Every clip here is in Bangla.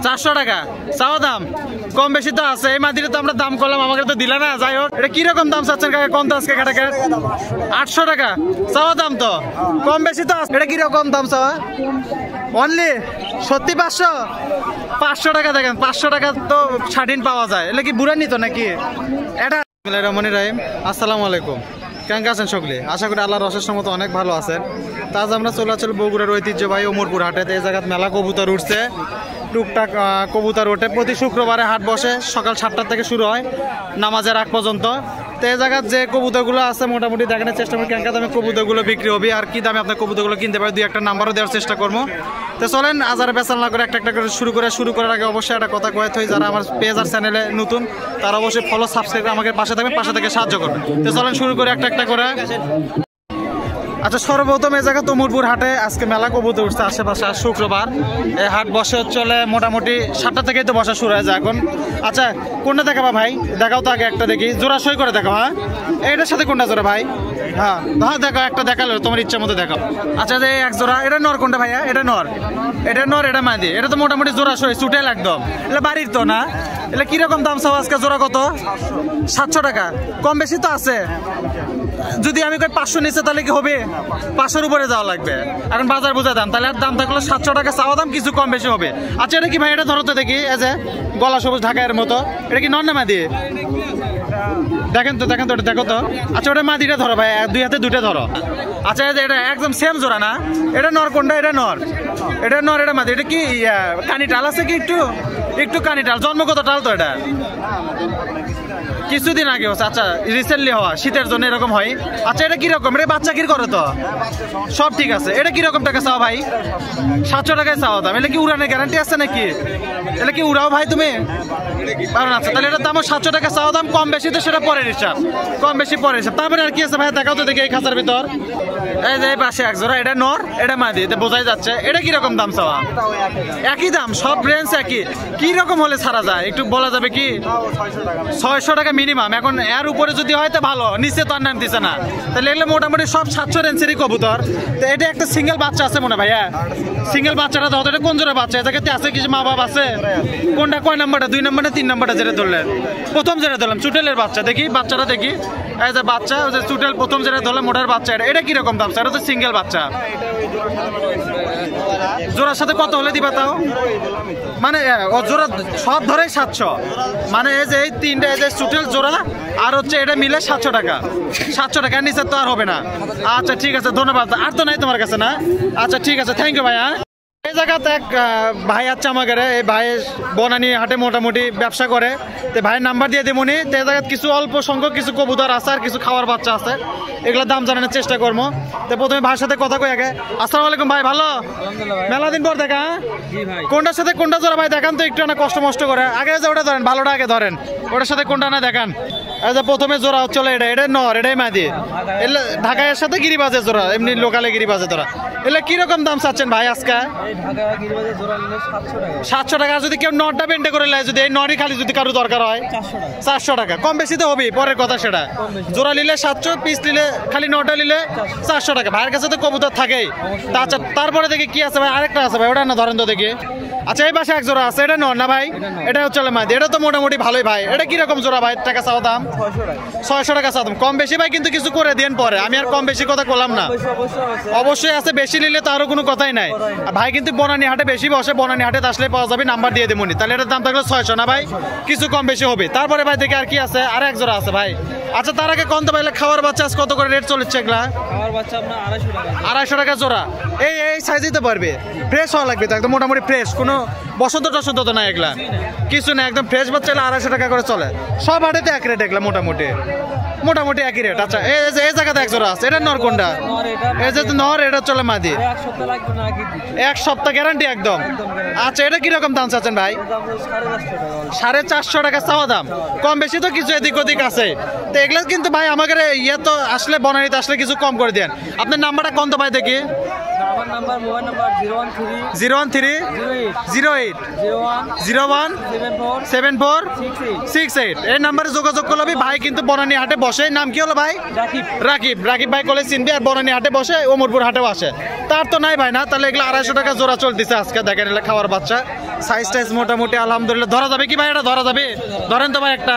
400 টাকা চাওয়া দাম, কম বেশি তো আছে। এই মাদিরে তো আমরা দাম করলাম, আমাকে তো দিলা না। যাই হোক, এটা কিরকম দাম চাচ্ছেন কাকা? কোন তো আজকে কাটাকে 800 টাকা চাওয়া দাম, তো কম বেশি তো আছে। এটা কিরকম দাম চাওয়া? অনলি সত্যি 500 টাকা। দেখেন 500 টাকা তো স্বাধীন পাওয়া যায়। এটা কি বুড়া নিত নাকি এটা? রহমানি রাহিম, আসসালামু আলাইকুম। কেমন আছেন সকলে? আশা করি আল্লাহর অশেষ মতো অনেক ভালো আছেন। তাজ আমরা চলাচল বগুড়ার ঐতিহ্যবাহী ওমরপুর হাটেতে। এই জায়গায় মেলা কবুতর উঠছে, টুকটাক কবুতর ওঠে। প্রতি শুক্রবারে হাট বসে, সকাল 7টা থেকে শুরু হয় নামাজের আগ পর্যন্ত। তো এই জায়গার যে কবুতরগুলো আছে মোটামুটি দেখানোর চেষ্টা করি কেন দামে কবুতরগুলো বিক্রি হবে আর কি দামে আপনার কবুতরগুলো কিনতে পারে, 2-1টা নাম্বারও দেওয়ার চেষ্টা করবো। তো চলেন আজারে বেচাল না করে একটা করে শুরু করার আগে অবশ্যই একটা কথা কয়ে থই, যারা আমার পেজ আর চ্যানেলে নতুন তারা অবশ্যই ফলো সাবস্ক্রাইব আমাকে পাশে থাকবেন, পাশে থেকে সাহায্য করবেন। তো চলেন শুরু করে একটা করে। আচ্ছা, সর্বপ্রথম এই জায়গা ওমরপুর হাটে আজকে মেলা কবুতর উঠছে আশেপাশে। আর শুক্রবার এই হাট বসে চলে মোটামুটি 7টা থেকেই তো বসা শুরু হয়ে যায় এখন। আচ্ছা, কোনটা দেখাবা ভাই? দেখাও তো আগে একটা দেখি, জোড়া সই করে দেখাও। হ্যাঁ, এটার সাথে কোনটা জোড়া ভাই? হ্যাঁ হ্যাঁ, দেখো একটা দেখালো, তোমার ইচ্ছা মতো দেখাও। আচ্ছা, এই এক জোড়া, এটা নর কোনটা ভাইয়া? এটা নর, এটা মাদি। এটা তো মোটামুটি জোড়া সই চুটেল একদম, এটা বাড়ির তো না। এটা কিরকম দাম চাও আজকে? জোড়া কত? 700 টাকা। কম বেশি তো আছে। যদি আমি কই 500 নিচে তাহলে কি হবে? 500-র উপরে যাওয়া লাগবে, এখন বাজার বোঝা দাম। তাহলে আর দাম থাকলো 700 টাকা চাওয়া দাম, কিছু কম বেশি হবে। আচ্ছা, এটা কি ভাই? এটা ধরো তো দেখি, এই যে গলা সবুজ ঢাকায়ের মতো, এটা কি নর না মাদি? দেখেন তো এটা দেখো তো। আচ্ছা, ওটা মাদিটা ধরো ভাই, 2 হাতে 2টা ধরো। আচ্ছা, এটা একদম সেম জোড়া না? এটা নর কোনটা? এটা নর, এটা মাদি। এটা কি কানি টাল আছে কি? একটু কানি টাল। জন্ম কত টাল তো? এটা কিছুদিন আগে হচ্ছে। আচ্ছা, রিসেন্টলি হওয়া, শীতের জন্য এরকম হয়। আচ্ছা, এটা কিরকম? এটা বাচ্চা কি করে তো? সব ঠিক আছে। এটা কিরকম টাকা চাও ভাই? 700 টাকায় চাওয়া দাম। এটা কি উড়ানের গ্যারান্টি আছে নাকি? এটা কি উড়াও ভাই তুমি? কারণ আচ্ছা, তাহলে এটার দামও 700 টাকা চাওয়া দাম। কম বেশি তো সেটা পরের হিসাব, কম বেশি পরের হিসাব। তারপরে আর কি আছে ভাই? দেখাও তো দেখি এই খাঁচার ভিতর। এই যে এই পাশে এক জোড়া, এটা নর, এটা মাদি, এটা বোঝাই যাচ্ছে। এটা কিরকম দাম চাওয়া? একই দাম, সব রেঞ্জ একই। কি রকম হলে ছাড়া যায় একটু বলা যাবে কি? 600 টাকা মিনিমাম। এখন এর উপরে যদি হয় তো ভালো, নিচে তো আর নাম দিচ্ছে না। তাহলে এগুলো মোটামুটি সব 700 রেঞ্জেরই কবুতর। তো এটা একটা সিঙ্গেল বাচ্চা আছে মনে ভাইয়া? সিঙ্গেল বাচ্চাটা দাও। এটা কোন জোড়া বাচ্চা? এটাকে আছে কিছু মা বাবা আছে? কোনটা কয় নাম্বারটা? 2 নাম্বারটা 3 নাম্বারটা যেটা ধরলেন? প্রথম যেটা ধরলাম চুটেলের বাচ্চা। দেখি বাচ্চাটা দেখি, এই যে বাচ্চা, ওই যে চুটেল প্রথম যেটা ধরলাম মোটার বাচ্চা। এটা কিরকম দাম? এটা তো সিঙ্গেল বাচ্চা। জোড়ার সাথে কত হলে দিবা তাও? মানে ও জোড়া সব ধরেই 700, মানে এই যে এই 3টা, এই যে চুটেল জোড়া আর হচ্ছে এটা মিলে 700 টাকা। 700 টাকা নিচে তো আর হবে না। আচ্ছা ঠিক আছে, ধন্যবাদ। আর তো নাই তোমার কাছে না? আচ্ছা ঠিক আছে, থ্যাংক ইউ ভাইয়া। এই জায়গাতে এক ভাই আছে আমাকে, এই ভাই বনানী হাটে মোটামুটি ব্যবসা করে। তো ভাইয়ের নাম্বার দিয়ে দেবনি। তো এই জায়গায় কিছু অল্প সংখ্যক কিছু কবুতর আছে আর কিছু খাওয়ার বাচ্চা আছে, এগুলোর দাম জানানোর চেষ্টা করবো। তো প্রথমে ভাইয়ের সাথে কথা কই আগে। আসসালামু আলাইকুম ভাই, ভালো? মেলা দিন পর দেখা। কোনটার সাথে কোনটা জোড়া ভাই দেখান তো একটু, না কষ্ট মষ্ট করে। আগে যে ওটা ধরেন, ভালোটা আগে ধরেন, ওটার সাথে কোনটা না দেখান। এই যে প্রথমে জোড়া চলে, এটা নর, এটাই মাদি। এলে ঢাকায়ের সাথে গিরিবাজের জোড়া, এমনি লোকালে গিরিবাজের জোড়া। এলে কিরকম দাম চাচ্ছেন ভাই আজকে? 700 টাকা। যদি কেউ নটটা বেন্টে করে নেয়, যদি এই নরই খালি যদি কারো দরকার হয় 400 টাকা। কম বেশি তো হবেই, পরের কথা সেটা। জোড়া নিলে 700, পিস নিলে খালি নটা নিলে 400 টাকা। ভাইয়ের কাছে তো কবুতর থাকেই। আচ্ছা, তারপরে দেখি কি আছে ভাই? আরেকটা আছে ভাই, ওটা না ধরেন তো দেখি। আচ্ছা, এই পাশে এক জোড়া আছে, এটা নর না ভাই? এটা হচ্ছে মাদি। এটা তো মোটামুটি ভালোই ভাই। এটা কিরকম জোড়া ভাই? টাকা চাওয়া দাম 600 টাকা চাওয়া দাম। কম বেশি ভাই কিন্তু কিছু করে দেন পরে, আমি আর কম বেশি কথা বললাম না। অবশ্যই আছে, বেশি নিলে তো আরো কোনো কথাই নাই। ভাই কিন্তু বনানী হাটে বেশি বসে, বনানী হাটে আসলে পাওয়া যাবে, নাম্বার দিয়ে দেবনি। তাহলে এটার দাম থাকলো 600 না ভাই? কিছু কম বেশি হবে। তারপরে ভাই দেখি আর কি আছে। আর এক জোড়া আছে ভাই। আচ্ছা, তার আগে কত পাইলে খাওয়ার বাচ্চা কত করে রেট চলেছে এগুলা? খাওয়ার বাচ্চা আপনার 250 টাকা জোড়া। এই সাইজই তো পারবে, ফ্রেশ হওয়া লাগবে তো একদম, মোটামুটি ফ্রেশ, কোনো বসন্ত টসন্ত তো না এগুলা, কিছু না, একদম ফ্রেশ বাচ্চা 250 টাকা করে চলে। সব হাটেতে এক রেট এগুলা, মোটামুটি একই রেট। আচ্ছা, এই জায়গাতে এক জোড়া আছে, এটা নর কোনটা? এই যে নর, এটা চলে মাদি। 1 সপ্তাহ গ্যারান্টি একদম। আচ্ছা, এটা কিরকম দাম চাচ্ছেন ভাই? 450 টাকা চাওয়া দাম। কম বেশি তো কিছু এদিক ওদিক আছে। তো এগুলো কিন্তু ভাই আমাকে ইয়ে তো আসলে বনানীতে আসলে কিছু কম করে দেন। আপনার নাম্বারটা কোন তো ভাই দেখি? আমার নাম্বার মোবাইল নাম্বার 01308017468 এই নাম্বারে যোগাযোগ করলে ভাই কিন্তু বনানী হাটে বসে। নাম কি হলো ভাই? রাকিব ভাই কলে চিনবি। আর বনানী হাটে বসে, ওমরপুর হাটেও আসে। তার তো নাই ভাই না, তাহলে এগুলো 250 টাকা জোড়া চলতেছে আজকে। দেখেন এগুলো খাওয়ার বাচ্চা, সাইজ টাইজ মোটামুটি আলহামদুলিল্লাহ। ধরা যাবে কি ভাই? এটা ধরা যাবে? ধরেন তো ভাই একটা।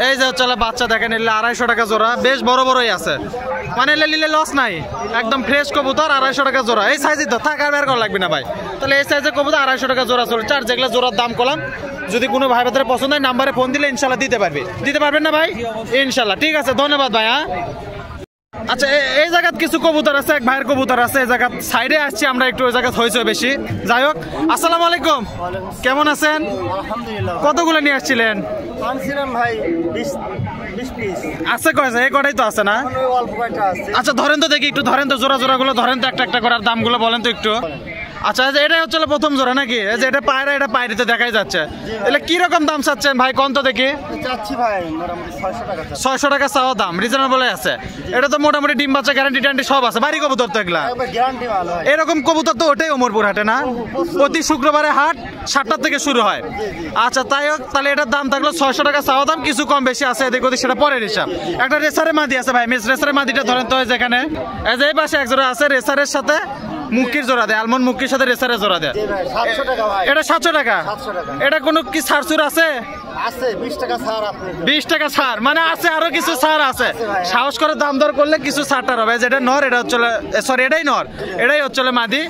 এই যে চলে বাচ্চা, দেখেন এগুলো 250 টাকা জোড়া, বেশ বড় বড়ই আছে। মানে এলে নিলে লস নাই, একদম ফ্রেশ কবুতর 250 টাকা জোড়া। এই সাইজই তো থাকা বের করা লাগবে না ভাই। তাহলে এই সাইজের কবুতর 250 টাকা জোড়া চলছে। আর যেগুলো জোড়ার দাম করলাম, যদি কোনো ভাই বাদের পছন্দ হয় নাম্বারে ফোন দিলে ইনশাল্লাহ দিতে পারবেন না ভাই? ইনশাল্লাহ। ঠিক আছে, ধন্যবাদ ভাই। হ্যাঁ আচ্ছা, এই জায়গায় কিছু কবুতর আছে, এক ভাইয়ের কবুতর আছে। এই জায়গা সাইডে আসছি আমরা একটু, ওই জায়গা হয়েছে বেশি। যাই হোক, আসসালামু আলাইকুম, কেমন আছেন? কতগুলো নিয়ে আসছিলেন ভাই? 20 পিস আছে। কয়েছে এই কটাই তো আছে না? আচ্ছা ধরেন তো দেখি, একটু ধরেন তো, জোড়া গুলো ধরেন তো, একটা করার দামগুলো বলেন তো একটু। আচ্ছা, এটাই হচ্ছে প্রথম জোড়া নাকি? এই যে এটা পায়রা, এটা পায়রিতে দেখাই যাচ্ছে। এলে কি রকম দাম চাচ্ছেন ভাই? কোন তো দেখি। চাচ্ছি ভাই মোটামুটি 600 টাকা। 600 টাকা চাওয়া দাম, রিজনেবল আছে। এটা তো মোটামুটি ডিম বাচ্চা, গ্যারান্টি ট্যারান্টি সব আছে। বাড়ি কবুতর তো এগুলা, গ্যারান্টি ভালো। এরকম কবুতর তো ওটাই ওমরপুর হাটে না? প্রতি শুক্রবারে হাট 7টা থেকে শুরু হয়। আচ্ছা তাই হোক, তাহলে এটার দাম থাকলো 600 টাকা চাওয়া দাম, কিছু কম বেশি আছে এদিক ওদিক, সেটা পরের হিসাব। একটা রেসারের মাদি আছে ভাই, মিস রেসারের মাদিটা ধরেন তো। যেখানে এই যে এই পাশে এক জোড়া আছে, রেসারের সাথে মুক্কির জোড়া দেয়, আলমন্ড মুক্কির সাথে রেসারের জোড়া দেয়। এটা 700 টাকা। এটা কোনো কি ছাড় আছে? 20 টাকা ছাড়। 20 টাকা ছাড় মানে আছে, আরো কিছু ছাড় আছে। সাহস করে দাম দর করলে কিছু ছাড়টা হবে। যেটা নর, এটা হচ্ছে সরি, এটাই নর, এটাই হচ্ছে মাদি।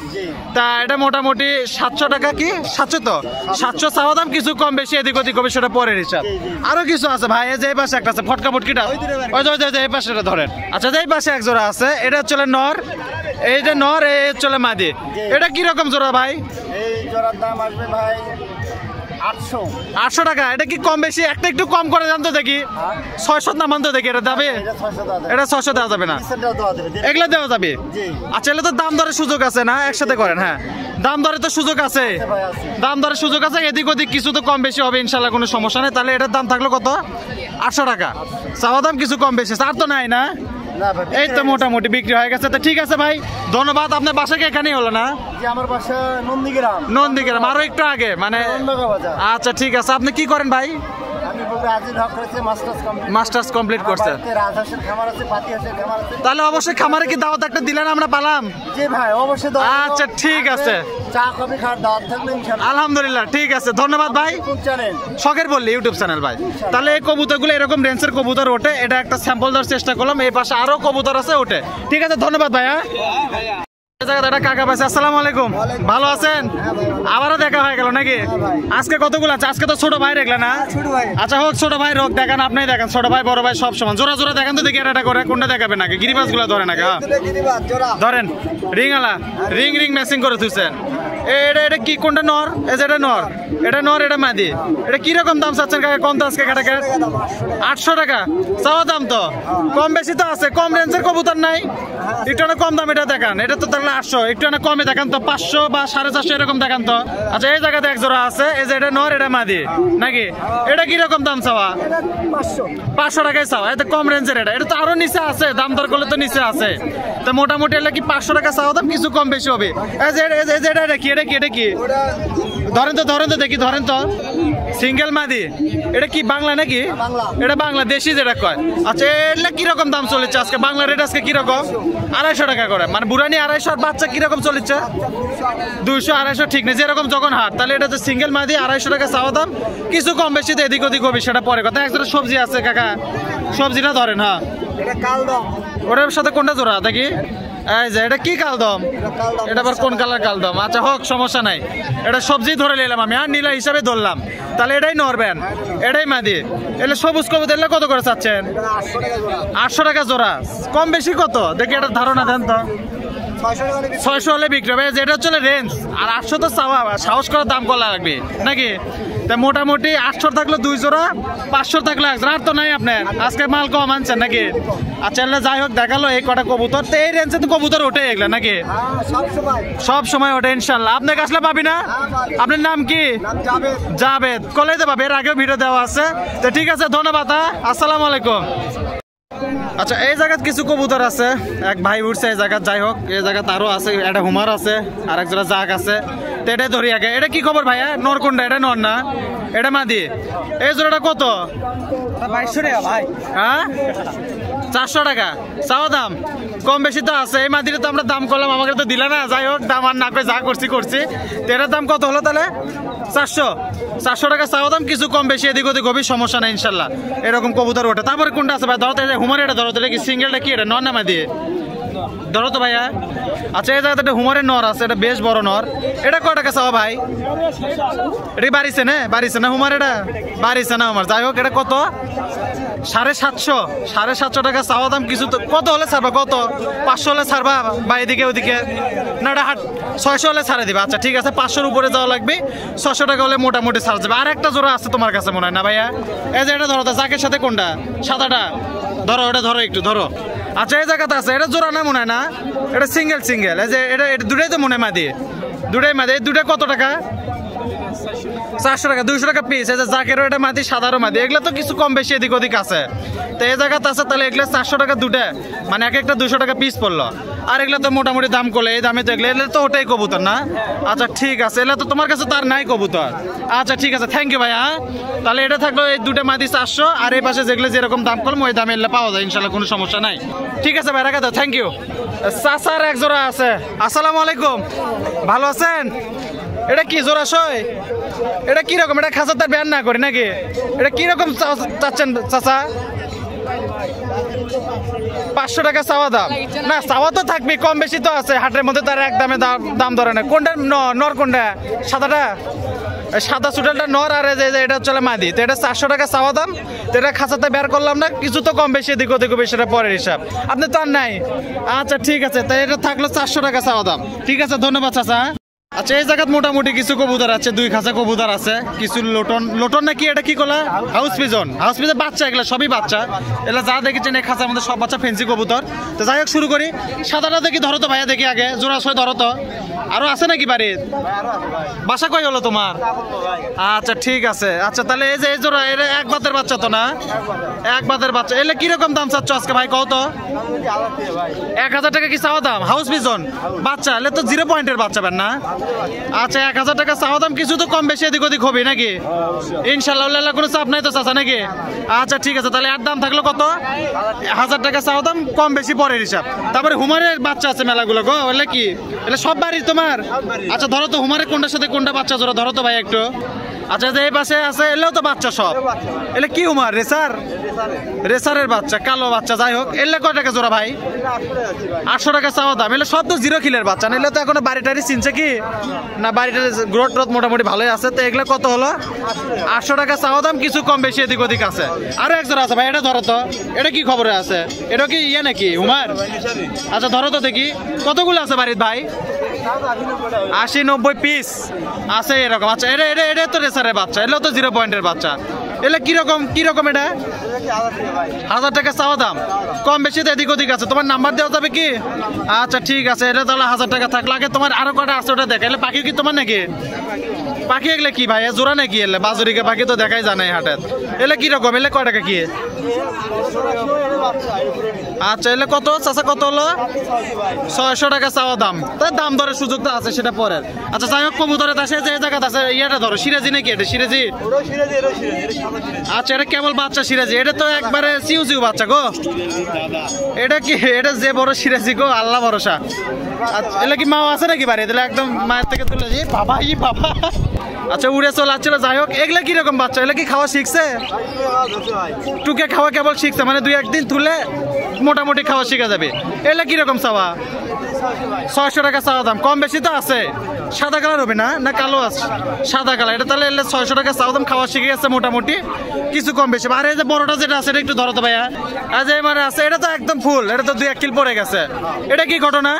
তা এটা মোটামুটি 700 টাকা। কি 700? তো 700 চাওয়া দাম, কিছু কম বেশি এদিক ওদিক হবে, সেটা পরের হিসাব। আরো কিছু আছে ভাই, এই যে এই পাশে একটা আছে ফটকা ফটকিটা, ওই যে এই পাশে ধরেন। আচ্ছা, এই পাশে এক জোড়া আছে, এটা হচ্ছে নর, এইটা নর, এই হচ্ছে মাদি। এটা কি রকম জোড়া ভাই? এই জোড়ার দাম আসবে ভাই 800 টাকা। এটা কি কম বেশি? একটা একটু কম করে জানতো দেখি। 600 নামান তো দেখি। এটা যাবে? এটা 600 দেওয়া যাবে না, এগুলো দেওয়া যাবে। আচ্ছা, এগুলো তো দাম দরের সুযোগ আছে না? একসাথে করেন। হ্যাঁ, দাম দরে তো সুযোগ আছে, দাম দরের সুযোগ আছে। এদিক ওদিক কিছু তো কম বেশি হবে ইনশাল্লাহ, কোনো সমস্যা নেই। তাহলে এটার দাম থাকলো কত? 800 টাকা চাওয়া দাম, কিছু কম বেশি। আর তো নাই না? এই তো মোটামুটি বিক্রি হয়ে গেছে। তো ঠিক আছে ভাই, ধন্যবাদ। আপনার বাসা কি এখানেই হলো না? আমার বাসা নন্দীগ্রাম, আরো একটু আগে মানে। আচ্ছা ঠিক আছে, আপনি কি করেন ভাই? মাস্টার্স কমপ্লিট করছেন। তাহলে অবশ্যই খামারে কি দাওয়াত একটা দিলেন, আমরা পালাম? আচ্ছা ঠিক আছে, আলহামদুলিল্লাহ। ঠিক আছে, ধন্যবাদ ভাই। শখের বললি ইউটিউব চ্যানেল ভাই। তাহলে এই কবুতরগুলো এরকম রেঞ্জের কবুতর ওঠে, এটা একটা স্যাম্পল দেওয়ার চেষ্টা করলাম। এই পাশে আরো কবুতর আছে ওঠে। ঠিক আছে, ধন্যবাদ ভাইয়া। কাকা পাইছে, আসসালামু আলাইকুম, ভালো আছেন? আবারও দেখা হয়ে গেল নাকি? আজকে কতগুলো আছে? আজকে তো ছোট ভাই দেখলে না? আচ্ছা হোক, ছোট ভাই হোক, দেখান, আপনি দেখান। ছোট ভাই বড় ভাই সব সমান, জোড়া জোড়া দেখান তো দেখি। এটা করে কোনটা দেখাবে নাকি? গিরিবাস গুলো ধরে নাকি? ধরেন, রিং আলা, রিং ম্যাচিং করে তুইছেন। এটা কি কোনটা নর? এই যে এটা নর, এটা মাদি। এটা কি রকম দাম চাচ্ছেন কাকা? কম তো আজকে কাটা 800 টাকা চাওয়া দাম। তো কম বেশি তো আছে, কম রেঞ্জের কবুতর নাই? একটু কম দাম এটা দেখান। এটা তো তাহলে 800, একটু কমে দেখান তো, 500 বা 450 এরকম দেখান তো। আচ্ছা, এই জায়গাতে এক জোড়া আছে, এই যে এটা নর, এটা মাদি নাকি? এটা কি রকম দাম চাওয়া? 500 টাকায় চাওয়া। এটা কম রেঞ্জের। এটা তো আরো নিচে আছে, দাম দর করলে তো নিচে আছে। তো মোটামুটি এলে কি 500 টাকা চাওয়া দাম, কিছু কম বেশি হবে। এটা কি ধরেন তো দেখি, ধরেন তো। সিঙ্গেল মাদি, এটা কি বাংলা নাকি? এটা বাংলাদেশি যেটা কয়। আচ্ছা, এটা কিরকম দাম চলেছে আজকে? বাংলা রেট আজকে কিরকম? 250 টাকা করে। মানে বুড়ানি 250, আর বাচ্চা কিরকম চলেছে? 200, 250 ঠিক নেই, যেরকম যখন হাট। তাহলে এটা হচ্ছে সিঙ্গেল মাদি, 250 টাকা চাওয়া দাম, কিছু কম বেশি তো এদিক ওদিক হবে, সেটা পরে কথা। একজোড়া সবজি আছে কাকা, সবজিটা ধরেন। হ্যাঁ, ওটার সাথে কোনটা জোড়া দেখি? এই যে এটা কি কালদম? এটা আবার কোন কালার কালদম? আচ্ছা হোক, সমস্যা নাই। এটা সবজি ধরে নিলাম আমি, আর নীলা হিসাবে ধরলাম। তাহলে এটাই নরবেন, এটাই মাদি। এলে সবুজ কবুতর এলে কত করে চাচ্ছেন? 800 টাকা জোড়া। কম বেশি কত দেখি, এটা ধারণা দেন তো। 600 হলে বিক্রি হবে, যেটা হচ্ছে রেঞ্জ। আর 800 তো চাওয়া, সাহস করার দাম করা লাগবে নাকি? তা মোটামুটি 800 থাকলো 2 জোড়া, 500 থাকলো 1 জোড়া। আর তো নাই আপনার, আজকে মাল কম আনছেন নাকি? আচ্ছা, যাই হোক, দেখালো এই কটা কবুতর। তো এই রেঞ্জে তো কবুতর ওঠে এগুলো নাকি? সব সময় ওঠে ইনশাল্লাহ। আপনার আসলে পাবি না? আপনার নাম কি? জাবেদ। কলেজে পাবে, এর আগেও ভিডিও দেওয়া আছে। তো ঠিক আছে, ধন্যবাদ। আসসালামু আলাইকুম। আচ্ছা এই জায়গাত কিছু কবুতর আছে, এক ভাই উঠছে এই জায়গাত, যাই হোক এই জায়গাত আরো আছে, একটা হুমার আছে আর এক জোড়া জাগ আছে, তো এটাই ধরি আগে। এটা কি খবর ভাইয়া, নর কোনটা? এটা নর না, এটা মাদি। এই জোড়াটা কত? 2200 টাকা ভাই। হ্যাঁ 400 টাকা চাওয়া দাম, কম বেশি তো আছে। এই মাদিরে তো আমরা দাম করলাম, আমাকে তো দিলা না, যাই হোক দাম আর না করে যা করছি তো এটার দাম কত হলো তাহলে? 400 টাকা চাওয়া দাম, কিছু কম বেশি এদিক ওদিক হবে, সমস্যা নাই ইনশাল্লাহ। এরকম কবুতর ওঠে। তারপরে কোনটা আছে ভাই? ধরো তো হুমার, এটা ধরো তো, এটা কি সিঙ্গেলটা? কি এটা নর না মাদি? ধরো তো ভাইয়া। আচ্ছা এই জায়গাতে একটা হুমারের নর আছে, এটা বেশ বড় নর। এটা কয় টাকা চাওয়া ভাই? এটা বাড়িছে না? বাড়িছে না হুমার? এটা বাড়িছে না আমার, যাই হোক এটা কত? 750 টাকা চাওয়া দাম। কিছু তো কত হলে ছাড়বা? কত 500 হলে ছাড়বা বা এদিকে ওদিকে? না এটা 600 হলে ছাড়ে দিবা। আচ্ছা ঠিক আছে, 500-র উপরে যাওয়া লাগবে, 600 টাকা হলে মোটামুটি ছাড় যাবে। আর একটা জোড়া আছে তোমার কাছে মনে হয় না ভাইয়া? এই যে এটা ধরো তো, জাকের সাথে কোনটা? সাদাটা ধরো, এটা ধরো একটু ধরো। আচ্ছা এই জায়গাতে আছে, এটা জোড়া না মনে হয় না? এটা সিঙ্গেল। এই যে এটা দুটাই তো মনে হয় মাদি, দুটাই মাদি। এই দুটা কত টাকা? 400 টাকা, 200 টাকা পিস। এই যে জাকেরও এটা মাদি, সাদারও মাদি, এগুলো তো কিছু কম বেশি এদিক ওদিক আছে। তো এই জায়গাতে আছে, তাহলে এগুলো 400 টাকা দুটা, মানে এক একটা 200 টাকা পিস পড়লো। আর এগুলো তো মোটামুটি দাম করলে এই দামে তো এগুলো তো ওটাই কবুতর না? আচ্ছা ঠিক আছে, এগুলো তো তোমার কাছে তার নাই কবুতর। আচ্ছা ঠিক আছে, থ্যাংক ইউ ভাই। হ্যাঁ তাহলে এটা থাকলো, এই দুটা মাদি 400, আর এই পাশে যেগুলো যেরকম দাম করলাম ওই দামে এগুলো পাওয়া যায় ইনশাল্লাহ, কোনো সমস্যা নাই। ঠিক আছে ভাই, রাখা দাও, থ্যাংক ইউ। চাচার এক জোড়া আছে। আসসালামু আলাইকুম, ভালো আছেন? এটা কি জোড়া সই? এটা কিরকম? এটা খাঁচার তার ব্যান না করি নাকি? এটা কিরকম চাচ্ছেন চাচা? 500 টাকা চাওয়া দাম। না চাওয়া তো থাকবে, কম বেশি তো আছে, হাটের মধ্যে তার এক দামে দাম ধরে না। কোনটা নর? কোনটা সাদাটা? সাদা সুটালটা নর, আর এটা হচ্ছে মাদি। তো এটা 400 টাকা চাওয়া দাম। তো এটা খাঁচাতে বের করলাম না, কিছু তো কম বেশি এদিক ওদিক হবে, সেটা পরের হিসাব। আপনি তো আর নাই। আচ্ছা ঠিক আছে, তাই এটা থাকলো 400 টাকা চাওয়া দাম। ঠিক আছে, ধন্যবাদ চাচা। আচ্ছা এই জায়গাত মোটামুটি কিছু কবুতর আছে, 2 খাঁচা কবুতর আছে, কিছু লোটন নাকি এটা কি কলা? হাউস পিজন বাচ্চা, এগুলো সবই বাচ্চা। এগুলো যা দেখেছেন এই খাঁচার মধ্যে সব বাচ্চা ফেন্সি কবুতর। তো যাই হোক শুরু করি। সাদাটা দেখি, ধরো তো ভাইয়া, দেখি আগে জোড়া ছয় ধরো তো। আরো আছে নাকি বাড়ির? বাসা কই হলো তোমার? আচ্ছা ঠিক আছে। আচ্ছা তাহলে এই যে এই জোড়া, এটা এক বাতের বাচ্চা তো না? এক বাতের বাচ্চা। এলে কিরকম দাম চাচ্ছ আজকে ভাই, কত? 1000 টাকা কি চাওয়া দাম? হাউস পিজন বাচ্চা, এলে তো 0 পয়েন্টের বাচ্চা বেন না? আচ্ছা 1000 টাকা চাওয়া দাম, কিছু তো কম বেশি এদিক ওদিক হবে নাকি? ইনশাল্লাহ, কোনো চাপ নাই তো চাচা নাকি? আচ্ছা ঠিক আছে, তাহলে এর দাম থাকলো কত? 1000 টাকা চাওয়া দাম, কম বেশি পরের হিসাব। তারপরে হুমারের বাচ্চা আছে মেলাগুলো গো, এলে কি? এলে সব বাড়ির তোমার? আচ্ছা ধরো তো হুমারের কোনটার সাথে কোনটা বাচ্চা জোড়া, ধরো তো ভাই একটু। আচ্ছা যে এই পাশে আছে, এলেও তো বাচ্চা সব। এলে কি হুমার? রেসারের বাচ্চা, কালো বাচ্চা। যাই হোক, এলে কয় টাকা জোড়া ভাই? 800 টাকা চাওয়া দাম। এলে সব তো 0 খিলের বাচ্চা, এলে তো এখনো বাড়ি টাড়ি চিনছে কি না? বাড়িটার গ্রোথ ট্রথ মোটামুটি ভালোই আছে। তো এগুলো কত হলো? 800 টাকা চাওয়া দাম, কিছু কম বেশি এদিক ওদিক আছে। আরো এক জোড়া আছে ভাই, এটা ধরো তো। এটা কি খবরে আছে? এটা কি ইয়ে নাকি হুমার? আচ্ছা ধরো তো দেখি, কতগুলো আছে বাড়ির ভাই? 80-90 পিস আছে এরকম। আচ্ছা এটা তো রেসারের বাচ্চা, এগুলো তো 0 পয়েন্টের বাচ্চা। এলে কিরকম এটা? 1000 টাকা চাওয়া দাম, কম বেশি তো এদিক ওদিক আছে। তোমার নাম্বার দেওয়া যাবে কি? আচ্ছা ঠিক আছে, এটা তাহলে 1000 টাকা থাকলে। আগে তোমার আরো কটা আছে ওটা দেখে। এলে পাখি কি তোমার নাকি? পাখি এগুলো কি ভাই, জোড়া নাকি? এলে বাজুরিকে পাখি তো দেখাই জানাই হাটের। এলে কিরকম? এলে কয় টাকা কি? আচ্ছা এলে কত চাচা, কত হলো? 600 টাকা চাওয়া দাম। তার দাম ধরে সুযোগ তো আছে, সেটা পরের। আচ্ছা যাই হোক, কবুতরের আছে যে জায়গাতে আছে, ইয়েটা ধরো, সিরাজি নাকি? এটা সিরাজি? আচ্ছা এটা কেবল বাচ্চা সিরাজি, এটা তো একবারে চিউ বাচ্চা গো। এটা কি? এটা যে বড় সিরাজি গো, আল্লাহ ভরসা। এলে কি মাও আছে নাকি বাড়ি? তাহলে একদম মায়ের থেকে তুলে দিই, বাবা ই বাবা। আচ্ছা উড়ে চলে আসছিল। যাই হোক, এগুলা কিরকম বাচ্চা? এগুলা কি খাওয়া শিখছে? টুকে খাওয়া কেবল শিখছে, মানে 2-1 দিন তুলে মোটামুটি খাওয়া শিখা যাবে। এগুলা কিরকম চাওয়া? 600 টাকা চাওয়া দাম, কম বেশি তো আছে। সাদা কালার হবে না? না কালো আছে? সাদা কালার। এটা তাহলে 600 টাকা চাওয়া দাম, খাওয়া শিখে গেছে মোটামুটি, কিছু কম বেশি। আর এই যে বড়টা যেটা আছে, এটা একটু ধরো তো ভাইয়া। আর যে মানে আছে, এটা তো একদম ফুল, এটা তো 2-1 কিল পড়ে গেছে। এটা কি ঘটনা?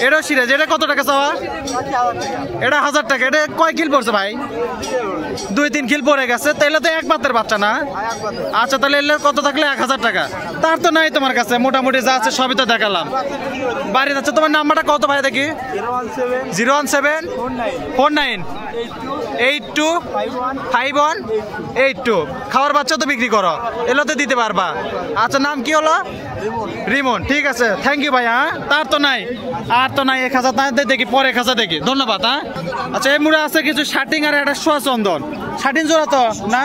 এটাও সিরাজ। এটা কত টাকা চাওয়া? এটা 1000 টাকা। এটা কয় কিল পড়ছে ভাই? 2-3 কিল পড়ে গেছে। তাহলে তো এক বাতের বাচ্চা না? আচ্ছা তাহলে এলে কত থাকলে? 1000 টাকা। তার তো নাই তোমার কাছে, মোটামুটি যা আছে সবই তো দেখালাম। বাড়ি যাচ্ছে। তোমার নাম্বারটা কত ভাই দেখি? 01749825182 খাওয়ার বাচ্চা তো বিক্রি করো, এলোতে দিতে পারবা। আচ্ছা নাম কি হলো? রিমন। ঠিক আছে, থ্যাংক ইউ ভাই। হ্যাঁ তার তো নাই, আর তো নাই। 1000 টাকা দেখি, পরে 1000 দেখি। ধন্যবাদ। হ্যাঁ আচ্ছা এই মুড়ে আছে কিছু শার্টিং আর একটা সোয়া চন্দন। শার্টিং জোড়া তো না?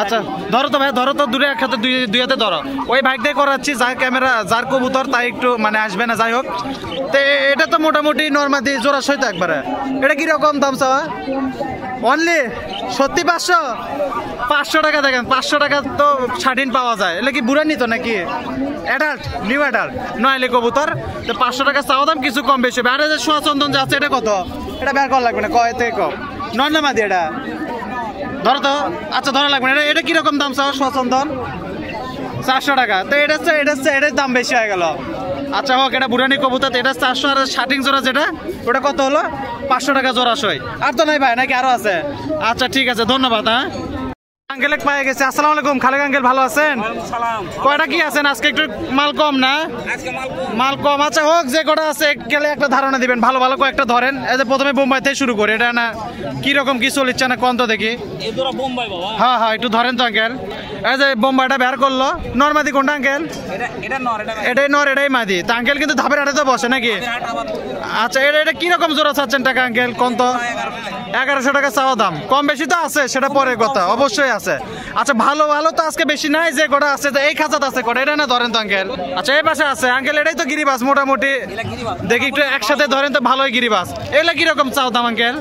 আচ্ছা ধরো তো ভাই, ধরো তো, দূরে এক হাতে দুই হাতে ধরো। ওই ভাইক দিয়ে করাচ্ছি, যার ক্যামেরা যার কবুতর তাই একটু মানে আসবে না, যাই হোক। তো এটা তো মোটামুটি নর্মাদি জোড়া সইতো একবারে। এটা কিরকম দাম চাওয়া? অনলি সত্যি 500 টাকা। দেখেন 500 টাকা তো শার্টিন পাওয়া যায়। এলে কি বুড়া নিত নাকি? অ্যাডাল্ট, নিউ অ্যাডাল্ট নয়লে কবুতর। তো 500 টাকা চাওয়া দাম, কিছু কম বেশি। আর যে সোয়া চন্দন যে আছে এটা কত? এটা বের করা লাগবে না, কয় থেকে কম নয় না মাদি এটা ধরো তো। আচ্ছা ধরা লাগবে না। এটা কিরকম দাম চাও? সোয়া চন্দন 400 টাকা। তো এটার দাম বেশি হয়ে গেল। আচ্ছা হোক, এটা বুড়ানি কবুতর, এটা 400। আর শার্টিং জোড়া যেটা, ওটা কত হলো? 500 টাকা জোড়া সই। আর তো নাই ভাই, নাকি আরো আছে? আচ্ছা ঠিক আছে, ধন্যবাদ। হ্যাঁ আঙ্কেল পায়ে গেছে। আসসালামু আলাইকুম খালেক আঙ্কেল, ভালো আছেন? কয়টা কি আছেন আজকে? একটু মাল কম না? মাল কম। আচ্ছা হোক, যে কটা আছে গেলে একটা ধারণা দিবেন। ভালো ভালো কয়েকটা ধরেন। এই যে প্রথমে বোম্বাই থেকে শুরু করে, এটা না কিরকম কি চলিচ্ছে না কোন তো দেখি। হ্যাঁ হ্যাঁ একটু ধরেন তো আঙ্কেল। এই যে বোম্বাইটা বের করলো। নরমাদি কোনটা আঙ্কেল? এটাই নর, এটাই মাদি। তা আঙ্কেল কিন্তু ধাপের হাটে তো বসে নাকি? আচ্ছা এটা কিরকম জোড়া চাচ্ছেন টাকা আঙ্কেল? কোন তো 1100 টাকা চাওয়া দাম। কম বেশি তো আছে, সেটা পরের কথা, অবশ্যই আছে। আচ্ছা ভালো ভালো তো আজকে বেশি নাই, যে কটা আছে এই খাঁচাত আছে কটা, এটা না ধরেন তো আঙ্কেল। আচ্ছা এই পাশে আছে আঙ্কেল, এটাই তো গিরিবাস মোটামুটি। দেখি একটু একসাথে ধরেন তো, ভালোই গিরিবাস। এগুলা কিরকম চাও দাম আঙ্কেল?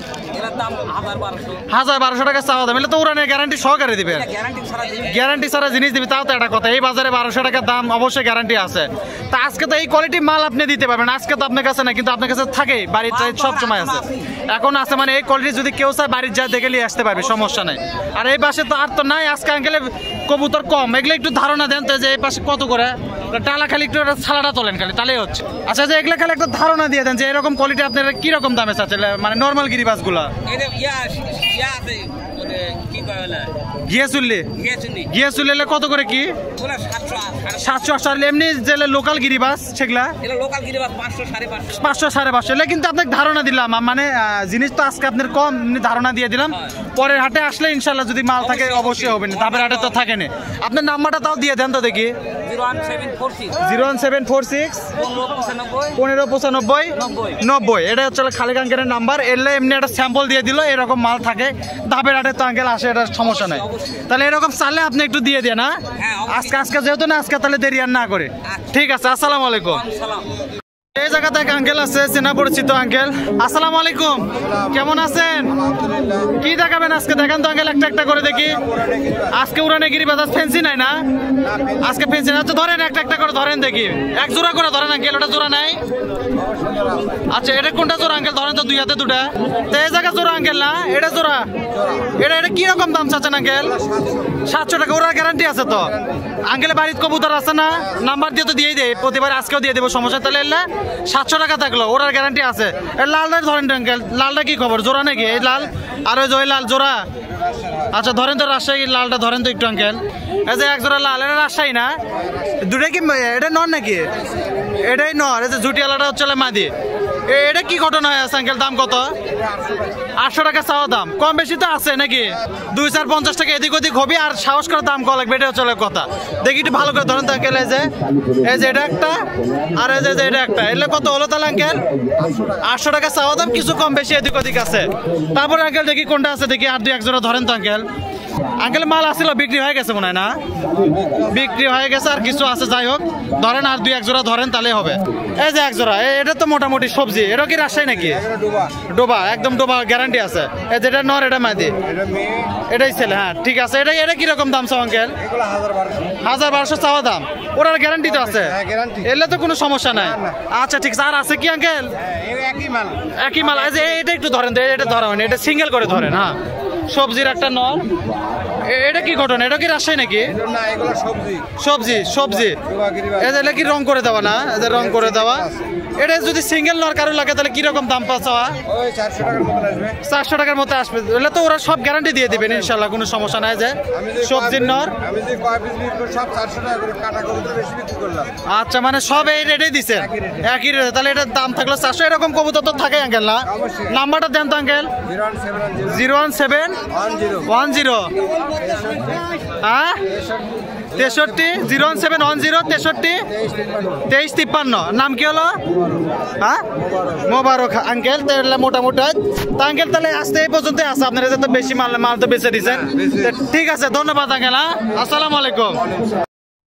1200 টাকা চাওয়া দাম। এলে তো উড়ানের গ্যারান্টি সহকারে দিবে, গ্যারান্টি ছাড়া জিনিস দিবে, তাও তো একটা কথা। এই বাজারে 1200 টাকার দাম, অবশ্যই গ্যারান্টি আছে। তা আজকে তো এই কোয়ালিটি মাল আপনি দিতে পারবেন। আজকে তো আপনার কাছে না, কিন্তু আপনার কাছে থাকেই, বাড়ির সব সময় আছে। এখন আছে মানে এই কোয়ালিটি যদি কেউ চায় বাড়ির যায় দেখে নিয়ে আসতে পারবে, সমস্যা নাই। আর এই পাশে তো আর তো নাই আজকে আঙ্কেলে কবুতর কম। এগুলো একটু ধারণা দেন তো, যে এই পাশে কত করে টালা, খালি একটু ছালাটা তোলেন খালি, তাহলেই হচ্ছে। আচ্ছা যে এগুলো খালি একটা ধারণা দিয়ে দেন, যে এরকম কোয়ালিটি আপনারা কিরকম দামে চাচ্ছেন, মানে নর্মাল গিরিবাস গুলা। গিয়েচুল্লি কত করে কি? 700। এমনি যে লোকাল গিরিবাস সেগুলা 500 550। এলে কিন্তু আপনাকে ধারণা দিলাম, মানে জিনিস তো আজকে আপনার কম, ধারণা দিয়ে দিলাম। পরের হাটে আসলে ইনশাল্লাহ যদি মাল থাকে অবশ্যই হবে না, ধাপের হাটে তো থাকে না। আপনার নাম্বারটা তাও দিয়ে দেন তো দেখি। 01746 1595 এটা হচ্ছে খালেক আঙ্কেলের নাম্বার। এলে এমনি একটা স্যাম্পল দিয়ে দিল, এরকম মাল থাকে ধাপের হাটে তো আঙ্কেল আসে, এটা সমস্যা নাই। তাহলে এরকম চালে আপনি একটু দিয়ে দেন। হ্যাঁ আজকে যেহেতু না, আজকে তাহলে দেরি আর না করে। ঠিক আছে, আসসালামু আলাইকুম। এই জায়গাতে এক আঙ্কেল আছে, চেনা পরিচিত আঙ্কেল। আসসালামু আলাইকুম, কেমন আছেন? কি দেখাবেন আজকে? দেখেন তো আঙ্কেল, একটা একটা করে দেখি। আজকে উড়ানে গিরিবাস ফেন্সি নাই না? আজকে ফেন্সি না। আচ্ছা ধরেন, একটা একটা করে ধরেন দেখি। এক জোড়া করে ধরেন আঙ্কেল, ওটা জোড়া নাই। আচ্ছা এটা কোনটা জোড়া আঙ্কেল? ধরেন তো দুই হাতে দুটা। তো এই জায়গা জোড়া আঙ্কেল না, এটা জোড়া। এটা কিরকম দাম চাচ্ছেন আঙ্কেল? 700 টাকা। ওরা গ্যারান্টি আছে তো আঙ্কেল? বাড়ির কবুতর আছে না? নাম্বার দিয়ে তো দিয়েই দেয় প্রতিবার, আজকেও দিয়ে দেবো, সমস্যা। তাহলে এলে 700 টাকা থাকলো, ওরার গ্যারান্টি আছে। লালটা ধরেন আঙ্কেল, লালটা কি খবর? জোড়া নাকি এই লাল? আর ওই যে ওই লাল জোড়া? আচ্ছা ধরেন তো রাজশাহী লালটা ধরেন তো একটু আঙ্কেল। এই যে এক জোড়া লাল, এটা রাজশাহী না? দুটাই কি এটা নর নাকি? এটাই নর। এই যে ঝুটিয়ালাটা হচ্ছে মাদি। এটা কি ঘটনা হয়ে আছে আঙ্কেল? দাম কত? 800 টাকা চাওয়া দাম। কম বেশি তো আছে নাকি? 250 টাকা এদিক ওদিক হবে, আর সাহস করে দাম কম লাগবে, এটা হচ্ছে কথা। দেখি একটু ভালো করে ধরেন তো আঙ্কেল। এই যে এটা একটা, আর এই যে এটা একটা। এলে কত হলো তাহলে আঙ্কেল? 800 টাকা চাওয়া দাম, কিছু কম বেশি এদিক ওদিক আছে। তারপরে আঙ্কেল দেখি কোনটা আছে, দেখি আর 2-1 জোড়া ধরেন তো আঙ্কেল। আঙ্কেল মাল আসছিল, বিক্রি হয়ে গেছে মনে হয় না? বিক্রি হয়ে গেছে, আর কিছু আছে, যাই হোক ধরেন আর 2-1 জোড়া ধরেন, তাহলে হবে। এই যে 1 জোড়া, এটা তো মোটামুটি সবজি। এটা কি রাজশাহী নাকি? ডোবা, একদম ডোবা, গ্যারান্টি আছে। এই যেটা নর, এটা মাদি, এটাই ছেলে। হ্যাঁ ঠিক আছে। এটা কিরকম দাম চাও আঙ্কেল? 1200 চাওয়া দাম, ওরার গ্যারান্টি তো আছে, এলে তো কোনো সমস্যা নাই। আচ্ছা ঠিক আছে। আর আছে কি আঙ্কেল? একই মাল। এই যে এটা একটু ধরেন, এটা ধরা হয়নি, এটা সিঙ্গেল করে ধরেন। হ্যাঁ সবজির একটা নর, এটা কি ঘটনা? এটা কি রাজশাহী নাকি? না এগুলো সবজি সবজি সবজি। এটা কি রং করে দেওয়া না? এদের রং করে দেওয়া। এটা যদি সিঙ্গেল নর কারো লাগে তাহলে কিরকম দাম পাওয়া? ওই 400 টাকার মতো আসবে। 400 টাকার মতো আসবে। এগুলো তো ওরা সব গ্যারান্টি দিয়ে দিবেন ইনশাল্লাহ, কোনো সমস্যা নাই। যে সবজির নর আমি যে কয় পিস নিব সব 400 টাকা করে কাটা কবুতর বেশি বিক্রি করলাম। আচ্ছা, মানে সব এই রেটেই দিচ্ছেন? একই রেটে। তাহলে এটার দাম থাকলো 400। এরকম কবুতর তো থাকে আঙ্কেল না? নাম্বারটা দেন তো আঙ্কেল। 01710 হ্যাঁ 63 01710 63 2353। নাম কি হলো? হ্যাঁ মোবারক আঙ্কেল। তাহলে মোটামুটি তা আঙ্কেল তাহলে আসতে এই পর্যন্ত আছে। আপনারা তো বেশি মাল তো বেঁচে দিচ্ছেন। ঠিক আছে, ধন্যবাদ আঙ্কেল। হ্যাঁ, আসসালামু আলাইকুম।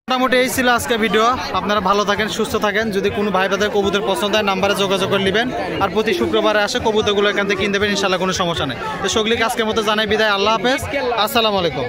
মোটামুটি এই ছিল আজকে ভিডিও। আপনারা ভালো থাকেন, সুস্থ থাকেন। যদি কোনো ভাই বাদের কবুতর পছন্দ হয় নাম্বারে যোগাযোগ করে নেবেন। আর প্রতি শুক্রবারে আসে কবুতরগুলো এখান থেকে কিনে দেবেন, ইনশাল্লাহ কোনো সমস্যা নেই। তো সগলিকে আজকের মতো জানাই বিদায়। আল্লাহ হাফেজ, আসসালামু আলাইকুম।